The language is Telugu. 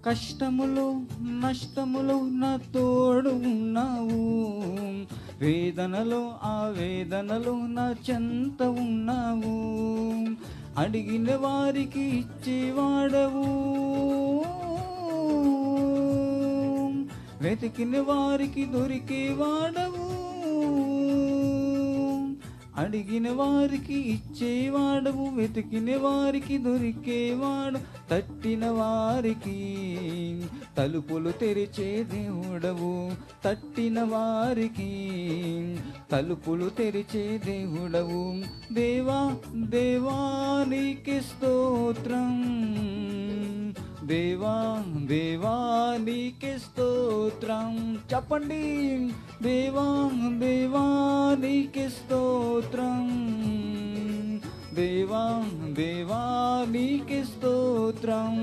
కష్టములు నష్టములు నా తోడు ఉన్నావు, వేదనలో ఆ వేదనలో నా చెంత ఉన్నావు, అడిగిన వారికి ఇచ్చేవాడవు, వెతికిన వారికి దొరికేవాడవు, అడిగిన వారికి ఇచ్చేవాడవు, వెతికిన వారికి దొరికేవాడు, తట్టిన వారికి తలుపులు తెరిచే దేవుడవు, తట్టిన వారికి తలుపులు తెరిచే దేవుడవు. దేవా దేవా నీకే స్తోత్రం, దేవా దేవా నీకే స్తోత్రం. చెప్పండి, దేవా దేవా నీకే స్తోత్రం, దేవా దేవా నీకే స్తోత్రం.